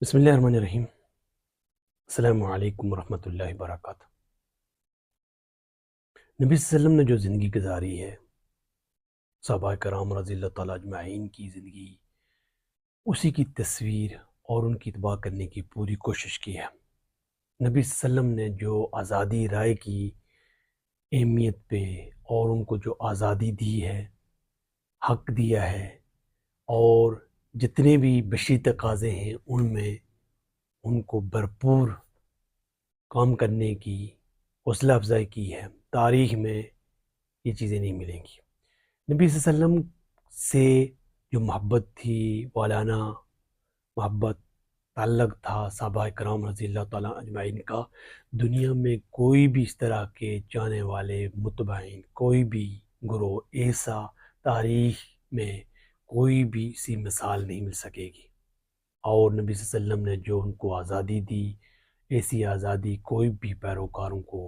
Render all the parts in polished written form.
بسم اللہ الرحمن الرحیم۔ السلام علیکم ورحمۃ اللہ وبرکاتہ۔ نبی صلی اللہ علیہ وسلم نے جو زندگی گزاری ہے، صحابہ کرام رضی اللہ تعالیٰ اجمعین کی زندگی، اسی کی تصویر اور ان کی اتباع کرنے کی پوری کوشش کی ہے۔ نبی صلی اللہ علیہ وسلم نے جو آزادی رائے کی اہمیت پہ اور ان کو جو آزادی دی ہے، حق دیا ہے، اور جتنے بھی بشری تقاضے ہیں ان میں ان کو بھرپور کام کرنے کی حوصلہ افزائی کی ہے، تاریخ میں یہ چیزیں نہیں ملیں گی۔ نبی صلی اللہ علیہ وسلم سے جو محبت تھی، والانہ محبت تعلق تھا صحابہ کرام رضی اللہ تعالیٰ اجمعین کا، دنیا میں کوئی بھی اس طرح کے چاہنے والے متبعین، کوئی بھی گروہ ایسا تاریخ میں کوئی بھی اسی مثال نہیں مل سکے گی۔ اور نبی صلی اللہ علیہ وسلم نے جو ان کو آزادی دی، ایسی آزادی کوئی بھی پیروکاروں کو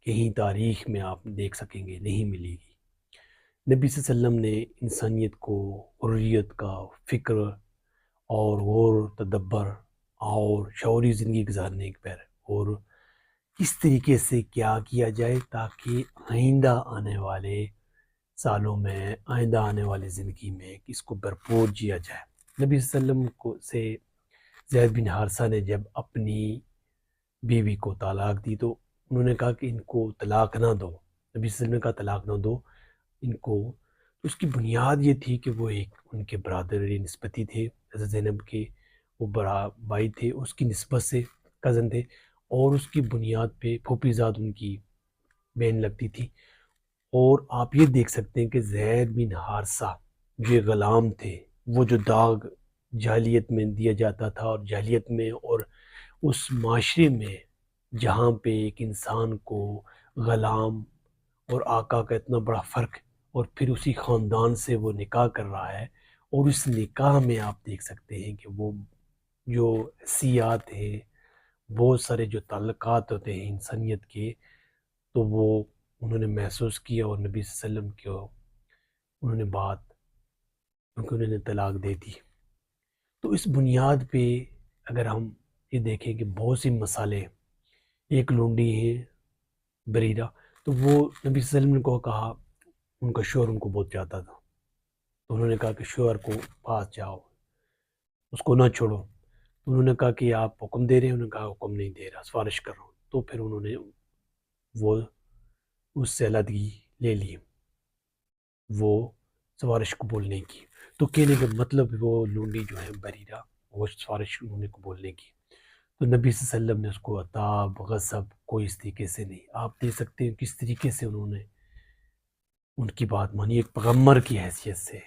کہیں تاریخ میں آپ دیکھ سکیں گے نہیں ملے گی۔ نبی صلی اللہ علیہ وسلم نے انسانیت کو حریت کا فکر اور غور تدبر اور شعوری زندگی گزارنے پر اور کس طریقے سے کیا کیا جائے تاکہ آئندہ آنے والے سالوں میں، آئندہ آنے والی زندگی میں اس کو بھرپور جیا جائے۔ نبی صلی اللہ علیہ وسلم کو سے زید بن حارثہ نے جب اپنی بیوی کو طلاق دی تو انہوں نے کہا کہ ان کو طلاق نہ دو۔ نبی صلی اللہ علیہ وسلم نے کہا طلاق نہ دو ان کو، تو اس کی بنیاد یہ تھی کہ وہ ایک ان کے برادر نسبتی تھے، حضرت زینب کے وہ بڑا بھائی تھے، اس کی نسبت سے کزن تھے، اور اس کی بنیاد پہ پھوپھی زاد ان کی بہن لگتی تھی۔ اور آپ یہ دیکھ سکتے ہیں کہ زید بن حارثہ جو یہ غلام تھے، وہ جو داغ جاہلیت میں دیا جاتا تھا، اور جاہلیت میں اور اس معاشرے میں جہاں پہ ایک انسان کو غلام اور آقا کا اتنا بڑا فرق، اور پھر اسی خاندان سے وہ نکاح کر رہا ہے، اور اس نکاح میں آپ دیکھ سکتے ہیں کہ وہ جو حیثیات ہیں، بہت سارے جو تعلقات ہوتے ہیں انسانیت کے، تو وہ انہوں نے محسوس کیا، اور نبی صلی اللہ علیہ وسلم کو انہوں نے کیونکہ انہوں نے طلاق دے دی۔ تو اس بنیاد پہ اگر ہم یہ دیکھیں کہ بہت سی مسالے، ایک لونڈی ہیں بریرہ، تو وہ نبی صلی اللہ علیہ وسلم کو کہا، ان کا شوہر ان کو بہت چاہتا تھا، تو انہوں نے کہا کہ شوہر کو پاس جاؤ، اس کو نہ چھوڑو۔ تو انہوں نے کہا کہ آپ حکم دے رہے ہیں؟ انہوں نے کہا حکم نہیں دے رہا، سفارش کر رہا ہوں۔ تو پھر انہوں نے وہ اس سے علیحدگی لے لی، وہ سفارش قبول نہیں کی۔ تو کہنے کا مطلب وہ لونڈی جو ہے بریرہ، وہ سفارش انہوں نے قبول نہیں کی، تو نبی صلی اللہ علیہ وسلم نے اس کو عتاب غضب کوئی اس طریقے سے نہیں۔ آپ دیکھ سکتے ہیں کس طریقے سے انہوں نے ان کی بات مانی ایک پیغمبر کی حیثیت سے۔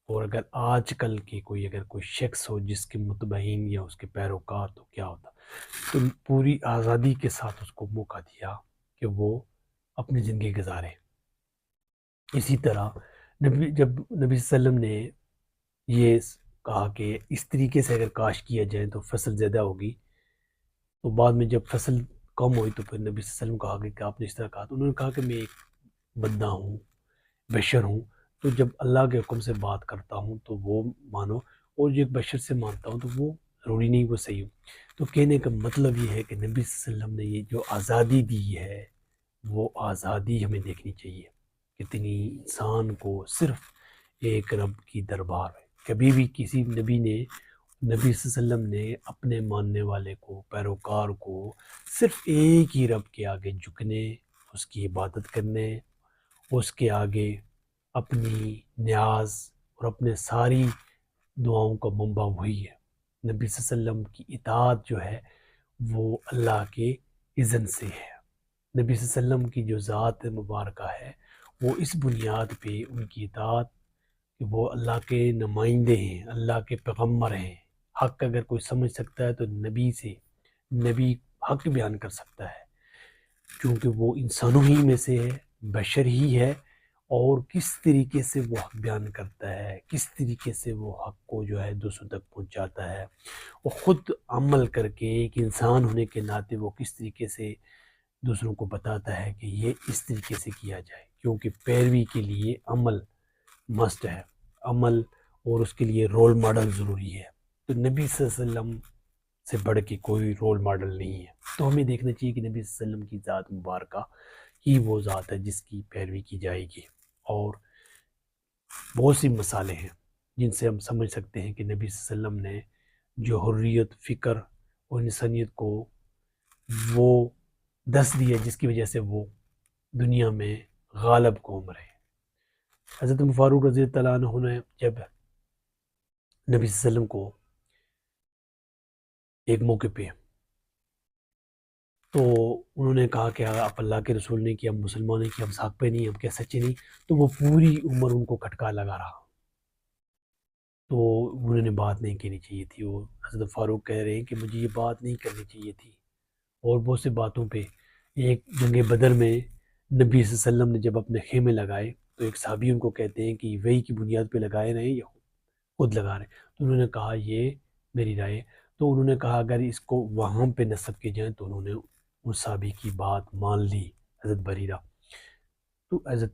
اور اگر آج کل کی اگر کوئی شخص ہو جس کے متبعین یا اس کے پیروکار، تو کیا ہوتا؟ تو پوری آزادی کے ساتھ اس کو موقع دیا کہ وہ اپنی زندگی گزارے۔ اسی طرح جب نبی صلی اللہ علیہ وسلم نے یہ کہا کہ اس طریقے سے اگر کاشت کیا جائے تو فصل زیادہ ہوگی، تو بعد میں جب فصل کم ہوئی تو پھر نبی صلی اللہ علیہ وسلم کہا کہ آپ نے اس طرح کہا، تو انہوں نے کہا کہ میں ایک بندہ ہوں، بشر ہوں، تو جب اللہ کے حکم سے بات کرتا ہوں تو وہ مانو، اور جو ایک بشر سے مانتا ہوں تو وہ ضروری نہیں وہ صحیح ہو۔ تو کہنے کا مطلب یہ ہے کہ نبی صلی اللہ علیہ وسلم نے یہ جو آزادی دی ہے، وہ آزادی ہمیں دیکھنی چاہیے۔ کتنی انسان کو صرف ایک رب کی دربار ہے، کبھی بھی کسی نبی صلی اللہ علیہ وسلم نے اپنے ماننے والے کو، پیروکار کو صرف ایک ہی رب کے آگے جھکنے، اس کی عبادت کرنے، اس کے آگے اپنی نیاز اور اپنے ساری دعاؤں کا منبع وہی ہے۔ نبی صلی اللہ علیہ وسلم کی اطاعت جو ہے وہ اللہ کے اذن سے ہے۔ نبی صلی اللہ علیہ وسلم کی جو ذات مبارکہ ہے وہ اس بنیاد پہ ان کی اطاعت کہ وہ اللہ کے نمائندے ہیں، اللہ کے پیغمبر ہیں۔ حق اگر کوئی سمجھ سکتا ہے تو نبی حق بیان کر سکتا ہے، کیونکہ وہ انسانوں ہی میں سے ہے، بشر ہی ہے، اور کس طریقے سے وہ حق بیان کرتا ہے، کس طریقے سے وہ حق کو جو ہے دوسروں تک پہنچاتا ہے، وہ خود عمل کر کے ایک انسان ہونے کے ناطے وہ کس طریقے سے دوسروں کو بتاتا ہے کہ یہ اس طریقے سے کیا جائے، کیونکہ پیروی کے لیے عمل مسٹ ہے، عمل، اور اس کے لیے رول ماڈل ضروری ہے۔ تو نبی صلی اللہ علیہ وسلم سے بڑھ کے کوئی رول ماڈل نہیں ہے۔ تو ہمیں دیکھنا چاہیے کہ نبی صلی اللہ علیہ وسلم کی ذات مبارکہ ہی وہ ذات ہے جس کی پیروی کی جائے گی، اور بہت سی مثالیں ہیں جن سے ہم سمجھ سکتے ہیں کہ نبی صلی اللہ علیہ وسلم نے جو حریت فکر اور انسانیت کو وہ دس دیا جس کی وجہ سے وہ دنیا میں غالب قوم رہے۔ حضرت عمر فاروق رضی اللہ عنہ نے جب نبی صلی اللہ علیہ وسلم کو ایک موقع پہ تو انہوں نے کہا کہ آپ اللہ کے رسول نے کہ ہم مسلمان ہیں، کہ ہم ساق پہ نہیں، ہم کیا سچے نہیں، تو وہ پوری عمر ان کو کھٹکا لگا رہا، تو انہوں نے بات نہیں کہنی چاہیے تھی۔ وہ حضرت فاروق کہہ رہے ہیں کہ مجھے یہ بات نہیں کرنی چاہیے تھی، اور بہت سے باتوں پہ۔ ایک جنگ بدر میں نبی صلی اللہ علیہ وسلم نے جب اپنے خیمے لگائے تو ایک صحابی ان کو کہتے ہیں کہ وہی کی بنیاد پہ لگائے رہے یا خود لگا رہے، تو انہوں نے کہا یہ میری رائے۔ تو انہوں نے کہا اگر اس کو وہاں پہ نسب کے جائیں، تو انہوں نے اس صحابی کی بات مان لی، حضرت بریرہ، تو حضرت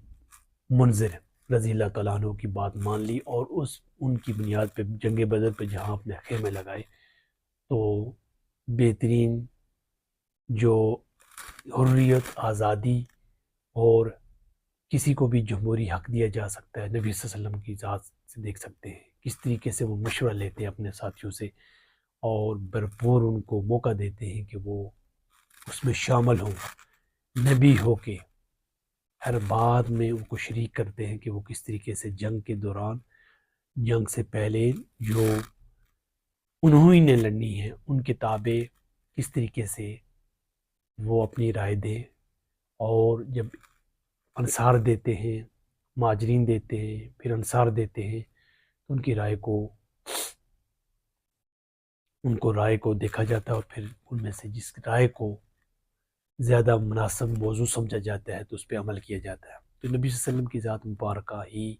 منذر رضی اللہ تعالیٰ عنہ کی بات مان لی، اور ان کی بنیاد پہ جنگ بدر پہ جہاں اپنے خیمے لگائے، تو بہترین جو حریت، آزادی اور کسی کو بھی جمہوری حق دیا جا سکتا ہے، نبی صلی اللہ علیہ وسلم کی ذات سے دیکھ سکتے ہیں کس طریقے سے وہ مشورہ لیتے ہیں اپنے ساتھیوں سے، اور بھرپور ان کو موقع دیتے ہیں کہ وہ اس میں شامل ہوں، نبی ہو کے ہر بات میں ان کو شریک کرتے ہیں کہ وہ کس طریقے سے جنگ کے دوران، جنگ سے پہلے جو انہوں نے لڑنی ہے ان کے تابع کس طریقے سے وہ اپنی رائے دیں، اور جب انصار دیتے ہیں، مہاجرین دیتے ہیں، پھر انصار دیتے ہیں، تو ان کی رائے کو دیکھا جاتا ہے، اور پھر ان میں سے جس رائے کو زیادہ مناسب موضوع سمجھا جاتا ہے تو اس پہ عمل کیا جاتا ہے۔ تو نبی صلی اللہ علیہ وسلم کی ذات مبارکہ ہی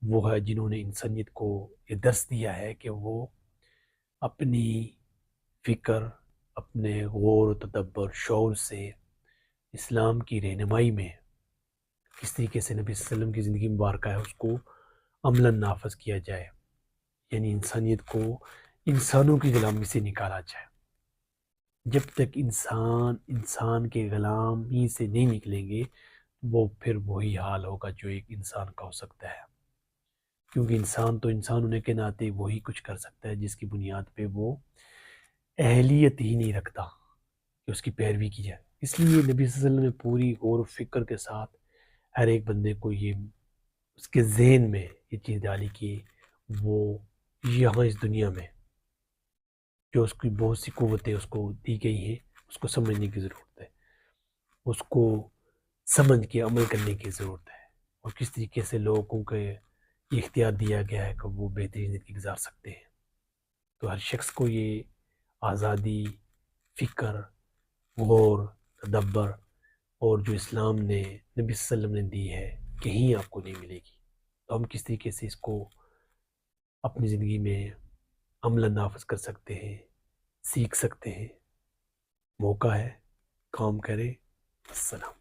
وہ ہے جنہوں نے انسانیت کو یہ درس دیا ہے کہ وہ اپنی فکر، اپنے غور و تدبر، شعور سے اسلام کی رہنمائی میں کس طریقے سے نبی صلی اللہ علیہ وسلم کی زندگی مبارکہ ہے اس کو عملاً نافذ کیا جائے، یعنی انسانیت کو انسانوں کی غلامی سے نکالا جائے۔ جب تک انسان کے غلامی سے نہیں نکلیں گے، وہ پھر وہی حال ہوگا جو ایک انسان کا ہو سکتا ہے، کیونکہ انسان تو انسان ہونے کے ناطے وہی کچھ کر سکتا ہے جس کی بنیاد پہ وہ اہلیت ہی نہیں رکھتا کہ اس کی پیروی کی جائے۔ اس لیے نبی صلی اللہ علیہ وسلم نے پوری غور و فکر کے ساتھ ہر ایک بندے کو یہ اس کے ذہن میں یہ چیز ڈالی کہ وہ یہاں اس دنیا میں جو اس کی بہت سی قوتیں اس کو دی گئی ہیں اس کو سمجھنے کی ضرورت ہے، اس کو سمجھ کے عمل کرنے کی ضرورت ہے، اور کس طریقے سے لوگوں کو یہ اختیار دیا گیا ہے کہ وہ بہترین زندگی گزار سکتے ہیں۔ تو ہر شخص کو یہ آزادی، فکر، غور، تدبر اور جو اسلام نے نبی صلی اللہ علیہ وسلم نے دی ہے کہیں آپ کو نہیں ملے گی۔ تو ہم کس طریقے سے اس کو اپنی زندگی میں عملاً نافذ کر سکتے ہیں، سیکھ سکتے ہیں، موقع ہے، کام کریں۔ السلام۔